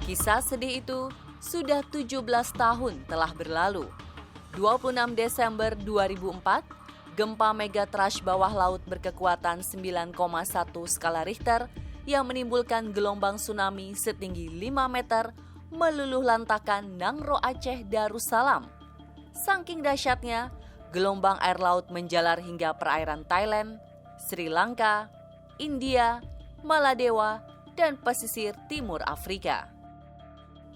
Kisah sedih itu sudah 17 tahun telah berlalu. 26 Desember 2004, gempa megatrash bawah laut berkekuatan 9,1 skala Richter yang menimbulkan gelombang tsunami setinggi 5 meter meluluh lantakan Nangro Aceh Darussalam. Saking dahsyatnya, gelombang air laut menjalar hingga perairan Thailand, Sri Lanka, India, Maladewa, dan pesisir timur Afrika.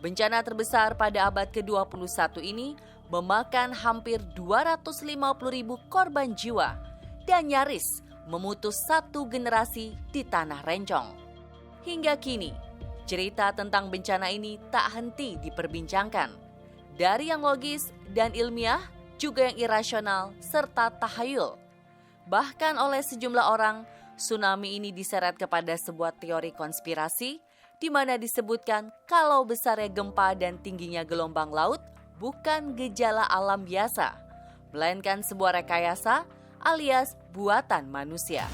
Bencana terbesar pada abad ke-21 ini memakan hampir 250.000 korban jiwa dan nyaris memutus satu generasi di Tanah Rencong. Hingga kini, cerita tentang bencana ini tak henti diperbincangkan. Dari yang logis dan ilmiah, juga yang irasional serta tahayul. Bahkan oleh sejumlah orang, tsunami ini diseret kepada sebuah teori konspirasi di mana disebutkan kalau besarnya gempa dan tingginya gelombang laut bukan gejala alam biasa, melainkan sebuah rekayasa alias buatan manusia.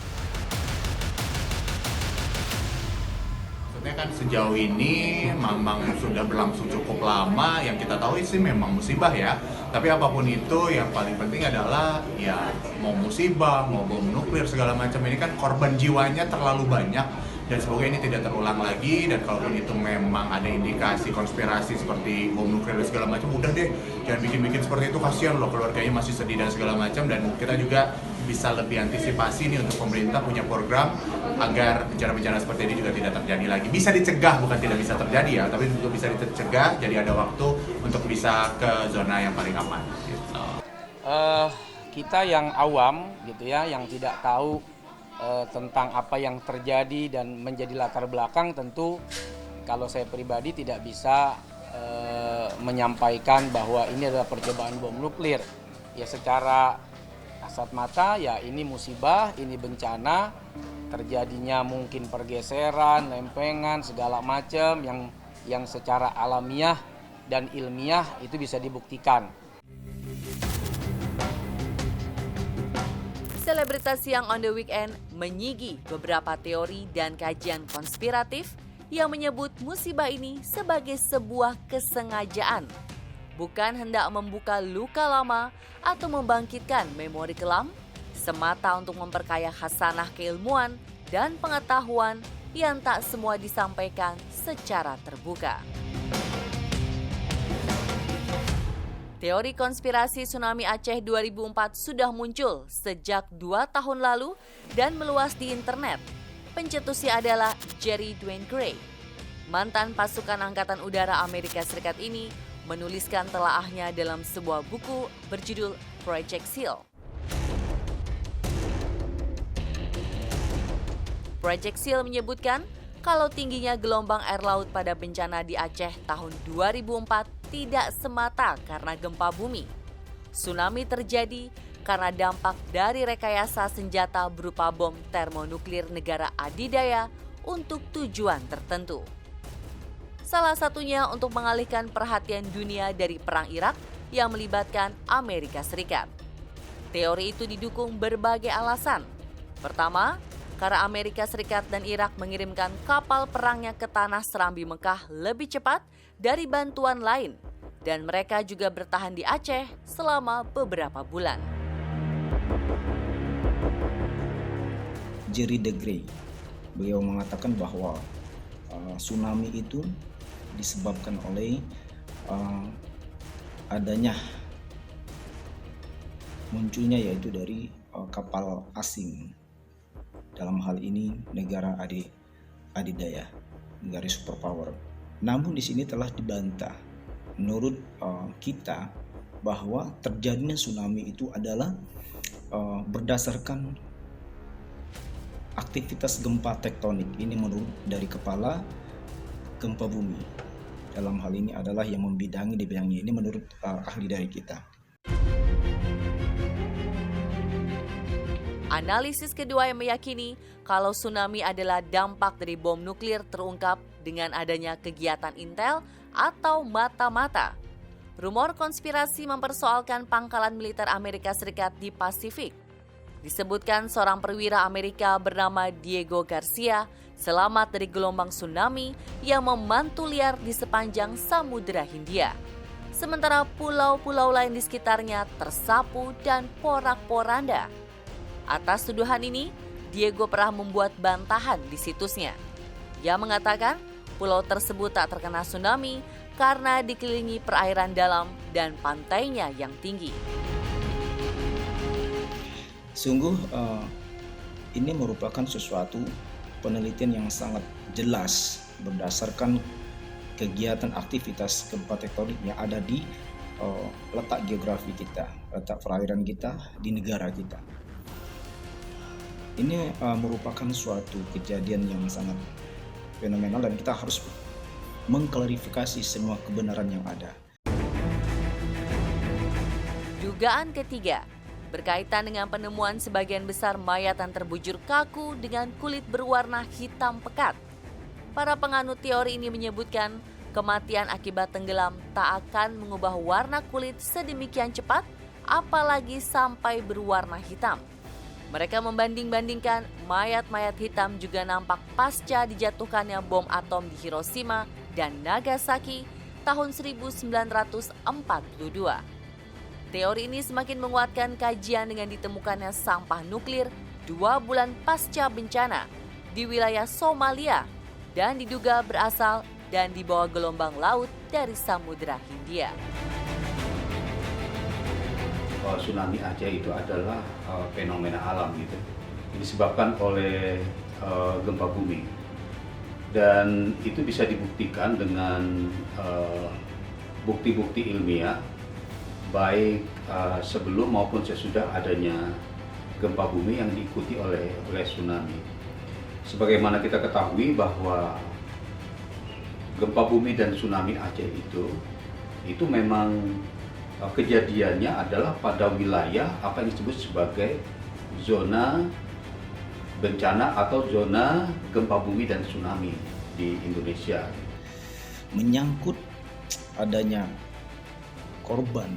Maksudnya kan sejauh ini memang sudah berlangsung cukup lama, yang kita tahu sih memang musibah ya. Tapi apapun itu yang paling penting adalah ya mau musibah, mau bom nuklir segala macam ini kan korban jiwanya terlalu banyak. Dan semoga ini tidak terulang lagi, dan kalaupun itu memang ada indikasi konspirasi seperti bom nuklir dan segala macam, udah deh jangan bikin-bikin seperti itu, kasihan loh keluarganya masih sedih dan segala macam. Dan kita juga bisa lebih antisipasi nih untuk pemerintah punya program agar bencana-bencana seperti ini juga tidak terjadi lagi. Bisa dicegah, bukan tidak bisa terjadi ya, tapi juga bisa dicegah, jadi ada waktu untuk bisa ke zona yang paling aman gitu. Kita yang awam gitu ya, yang tidak tahu tentang apa yang terjadi dan menjadi latar belakang, tentu kalau saya pribadi tidak bisa menyampaikan bahwa ini adalah percobaan bom nuklir. Ya secara kasat mata ya ini musibah, ini bencana, terjadinya mungkin pergeseran, lempengan, segala macam yang secara alamiah dan ilmiah itu bisa dibuktikan. Selebritas yang on the weekend menyigi beberapa teori dan kajian konspiratif yang menyebut musibah ini sebagai sebuah kesengajaan, bukan hendak membuka luka lama atau membangkitkan memori kelam, semata untuk memperkaya khasanah keilmuan dan pengetahuan yang tak semua disampaikan secara terbuka. Teori konspirasi tsunami Aceh 2004 sudah muncul sejak 2 tahun lalu dan meluas di internet. Pencetusnya adalah Jerry Dwayne Gray. Mantan pasukan Angkatan Udara Amerika Serikat ini menuliskan telaahnya dalam sebuah buku berjudul Project Seal. Project Seal menyebutkan kalau tingginya gelombang air laut pada bencana di Aceh tahun 2004 tidak semata karena gempa bumi. Tsunami terjadi karena dampak dari rekayasa senjata berupa bom termonuklir negara adidaya untuk tujuan tertentu. Salah satunya untuk mengalihkan perhatian dunia dari perang Irak yang melibatkan Amerika Serikat. Teori itu didukung berbagai alasan. Pertama, karena Amerika Serikat dan Irak mengirimkan kapal perangnya ke tanah serambi Mekah lebih cepat dari bantuan lain, dan mereka juga bertahan di Aceh selama beberapa bulan. Jerry de Grey, beliau mengatakan bahwa tsunami itu disebabkan oleh adanya munculnya yaitu dari kapal asing. Dalam hal ini negara adidaya, negara superpower. Namun di sini telah dibantah menurut kita bahwa terjadinya tsunami itu adalah berdasarkan aktivitas gempa tektonik. Ini menurut dari kepala gempa bumi. Dalam hal ini adalah yang membidangi di bidangnya, ini menurut ahli dari kita. Analisis kedua yang meyakini kalau tsunami adalah dampak dari bom nuklir terungkap dengan adanya kegiatan intel atau mata-mata. Rumor konspirasi mempersoalkan pangkalan militer Amerika Serikat di Pasifik. Disebutkan seorang perwira Amerika bernama Diego Garcia selamat dari gelombang tsunami yang memantul liar di sepanjang Samudra Hindia. Sementara pulau-pulau lain di sekitarnya tersapu dan porak-poranda. Atas tuduhan ini, Diego pernah membuat bantahan di situsnya. Ia mengatakan pulau tersebut tak terkena tsunami karena dikelilingi perairan dalam dan pantainya yang tinggi. Sungguh ini merupakan sesuatu penelitian yang sangat jelas berdasarkan kegiatan aktivitas gempa tektonik yang ada di letak geografi kita, letak perairan kita di negara kita. Ini merupakan suatu kejadian yang sangat fenomenal dan kita harus mengklarifikasi semua kebenaran yang ada. Dugaan ketiga berkaitan dengan penemuan sebagian besar mayat yang terbujur kaku dengan kulit berwarna hitam pekat. Para penganut teori ini menyebutkan kematian akibat tenggelam tak akan mengubah warna kulit sedemikian cepat, apalagi sampai berwarna hitam. Mereka membanding-bandingkan mayat-mayat hitam juga nampak pasca dijatuhkannya bom atom di Hiroshima dan Nagasaki tahun 1942. Teori ini semakin menguatkan kajian dengan ditemukannya sampah nuklir 2 bulan pasca bencana di wilayah Somalia dan diduga berasal dan dibawa gelombang laut dari Samudra Hindia. Tsunami Aceh itu adalah fenomena alam gitu, disebabkan oleh gempa bumi, dan itu bisa dibuktikan dengan bukti-bukti ilmiah baik sebelum maupun sesudah adanya gempa bumi yang diikuti oleh tsunami. Sebagaimana kita ketahui bahwa gempa bumi dan tsunami Aceh itu memang kejadiannya adalah pada wilayah apa yang disebut sebagai zona bencana atau zona gempa bumi dan tsunami di Indonesia. Menyangkut adanya korban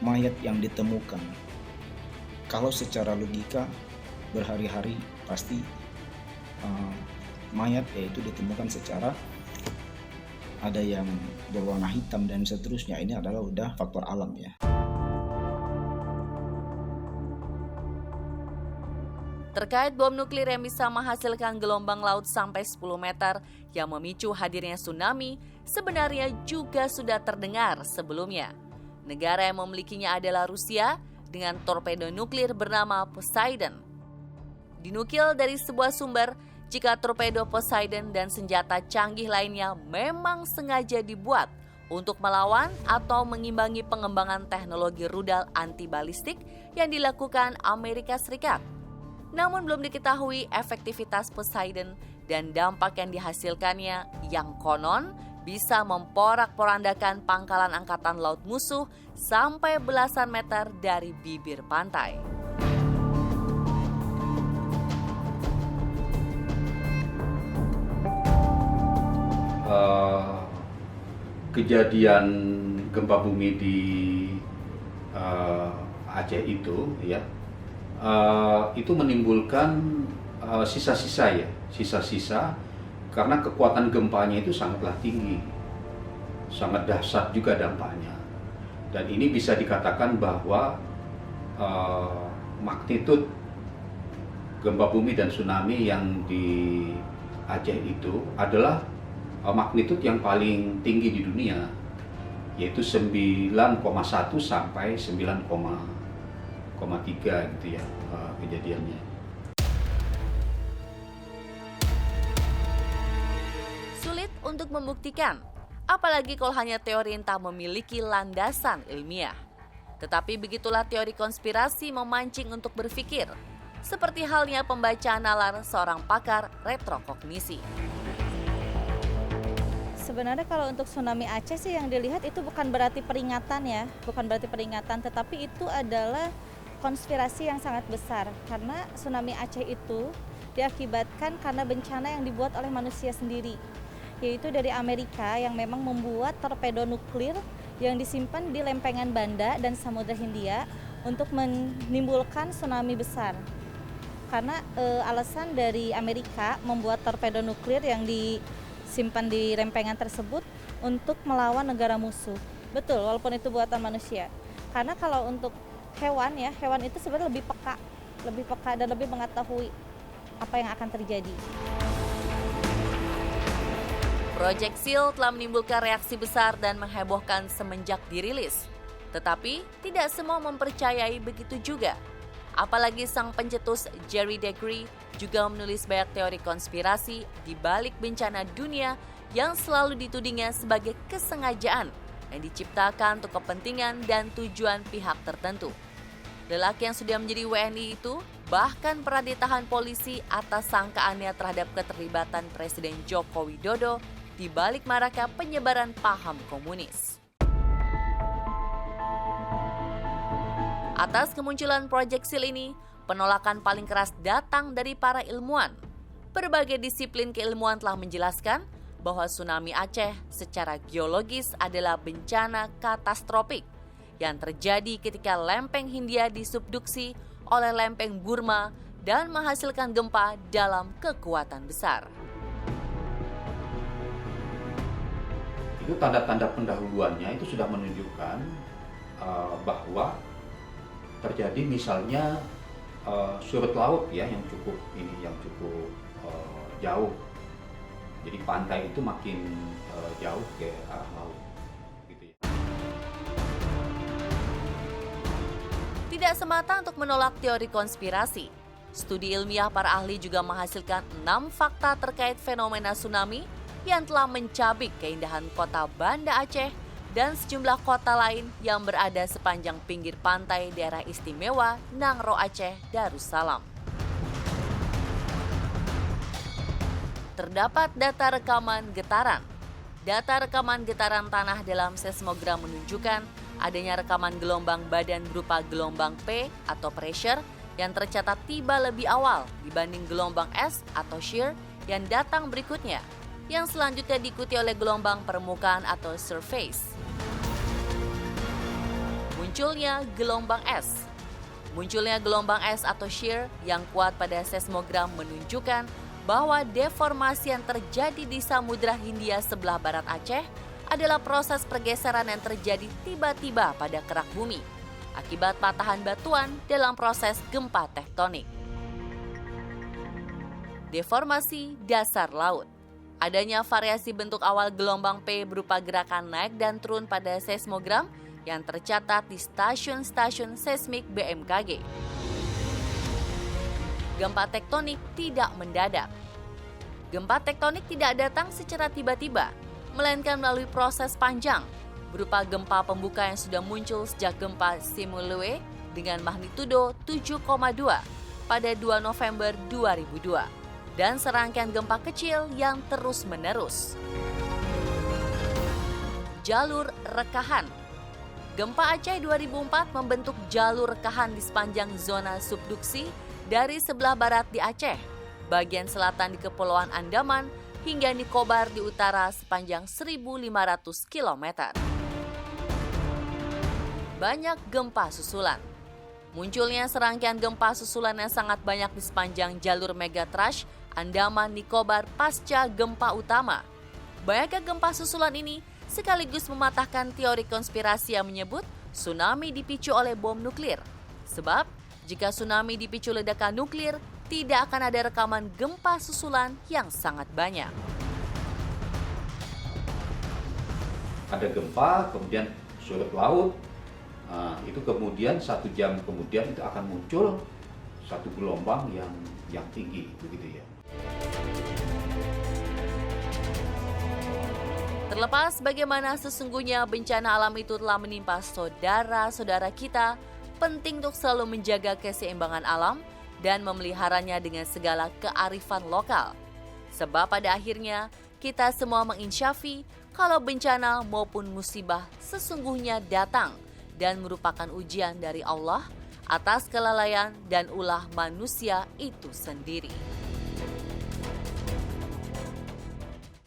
mayat yang ditemukan, kalau secara logika berhari-hari pasti mayat yaitu ditemukan secara ada yang berwarna hitam dan seterusnya. Ini adalah udah faktor alam ya. Terkait bom nuklir yang bisa menghasilkan gelombang laut sampai 10 meter yang memicu hadirnya tsunami, sebenarnya juga sudah terdengar sebelumnya. Negara yang memilikinya adalah Rusia dengan torpedo nuklir bernama Poseidon. Dinukil dari sebuah sumber, jika torpedo Poseidon dan senjata canggih lainnya memang sengaja dibuat untuk melawan atau mengimbangi pengembangan teknologi rudal anti-balistik yang dilakukan Amerika Serikat. Namun belum diketahui efektivitas Poseidon dan dampak yang dihasilkannya yang konon bisa memporak-porandakan pangkalan angkatan laut musuh sampai belasan meter dari bibir pantai. Kejadian gempa bumi di Aceh itu ya, itu menimbulkan sisa-sisa karena kekuatan gempanya itu sangatlah tinggi, sangat dahsyat juga dampaknya, dan ini bisa dikatakan bahwa magnitud gempa bumi dan tsunami yang di Aceh itu adalah magnitud yang paling tinggi di dunia, yaitu 9,1 sampai 9,3 gitu ya kejadiannya. Sulit untuk membuktikan, apalagi kalau hanya teori yang tak memiliki landasan ilmiah. Tetapi begitulah teori konspirasi memancing untuk berpikir, seperti halnya pembacaan nalar seorang pakar retrokognisi. Sebenarnya kalau untuk tsunami Aceh sih yang dilihat itu bukan berarti peringatan ya, tetapi itu adalah konspirasi yang sangat besar karena tsunami Aceh itu diakibatkan karena bencana yang dibuat oleh manusia sendiri, yaitu dari Amerika yang memang membuat torpedo nuklir yang disimpan di lempengan Banda dan Samudra Hindia untuk menimbulkan tsunami besar. Karena alasan dari Amerika membuat torpedo nuklir yang disimpan di rempengan tersebut untuk melawan negara musuh. Betul, walaupun itu buatan manusia. Karena kalau untuk hewan ya, hewan itu sebenarnya lebih peka dan lebih mengetahui apa yang akan terjadi. Project SEAL telah menimbulkan reaksi besar dan menghebohkan semenjak dirilis. Tetapi tidak semua mempercayai begitu juga. Apalagi sang pencetus Jerry Degree juga menulis banyak teori konspirasi di balik bencana dunia yang selalu ditudingnya sebagai kesengajaan yang diciptakan untuk kepentingan dan tujuan pihak tertentu. Lelaki yang sudah menjadi WNI itu bahkan pernah ditahan polisi atas sangkaannya terhadap keterlibatan Presiden Joko Widodo di balik maraknya penyebaran paham komunis. Atas kemunculan Project SEAL ini, penolakan paling keras datang dari para ilmuwan. Berbagai disiplin keilmuan telah menjelaskan bahwa tsunami Aceh secara geologis adalah bencana katastrofik yang terjadi ketika lempeng Hindia disubduksi oleh lempeng Burma dan menghasilkan gempa dalam kekuatan besar. Itu tanda-tanda pendahuluannya itu sudah menunjukkan bahwa terjadi misalnya surut laut ya yang cukup jauh. Jadi pantai itu makin jauh ke arah laut. Gitu ya. Tidak semata untuk menolak teori konspirasi, studi ilmiah para ahli juga menghasilkan 6 fakta terkait fenomena tsunami yang telah mencabik keindahan kota Banda Aceh dan sejumlah kota lain yang berada sepanjang pinggir pantai daerah istimewa Nangro Aceh, Darussalam. Terdapat data rekaman getaran. Data rekaman getaran tanah dalam seismogram menunjukkan adanya rekaman gelombang badan berupa gelombang P atau pressure yang tercatat tiba lebih awal dibanding gelombang S atau shear yang datang berikutnya, yang selanjutnya diikuti oleh gelombang permukaan atau surface. Munculnya gelombang S. Munculnya gelombang S atau shear yang kuat pada seismogram menunjukkan bahwa deformasi yang terjadi di Samudra Hindia sebelah barat Aceh adalah proses pergeseran yang terjadi tiba-tiba pada kerak bumi akibat patahan batuan dalam proses gempa tektonik. Deformasi dasar laut. Adanya variasi bentuk awal gelombang P berupa gerakan naik dan turun pada seismogram yang tercatat di stasiun-stasiun seismik BMKG. Gempa tektonik tidak mendadak. Gempa tektonik tidak datang secara tiba-tiba, melainkan melalui proses panjang, berupa gempa pembuka yang sudah muncul sejak gempa Simulue dengan magnitudo 7,2 pada 2 November 2002, dan serangkaian gempa kecil yang terus-menerus. Jalur rekahan. Gempa Aceh 2004 membentuk jalur rekahan di sepanjang zona subduksi dari sebelah barat di Aceh, bagian selatan di Kepulauan Andaman, hingga Nicobar di utara sepanjang 1.500 km. Banyak gempa susulan. Munculnya serangkaian gempa susulan yang sangat banyak di sepanjang jalur megatrash Andaman Nicobar pasca gempa utama. Banyaknya gempa susulan ini sekaligus mematahkan teori konspirasi yang menyebut tsunami dipicu oleh bom nuklir. Sebab, jika tsunami dipicu ledakan nuklir, tidak akan ada rekaman gempa susulan yang sangat banyak. Ada gempa, kemudian surut laut, itu kemudian 1 jam kemudian itu akan muncul satu gelombang yang tinggi, begitu ya. Terlepas bagaimana sesungguhnya bencana alam itu telah menimpa saudara-saudara kita, penting untuk selalu menjaga keseimbangan alam dan memeliharanya dengan segala kearifan lokal. Sebab pada akhirnya kita semua menginsyafi kalau bencana maupun musibah sesungguhnya datang dan merupakan ujian dari Allah atas kelalaian dan ulah manusia itu sendiri.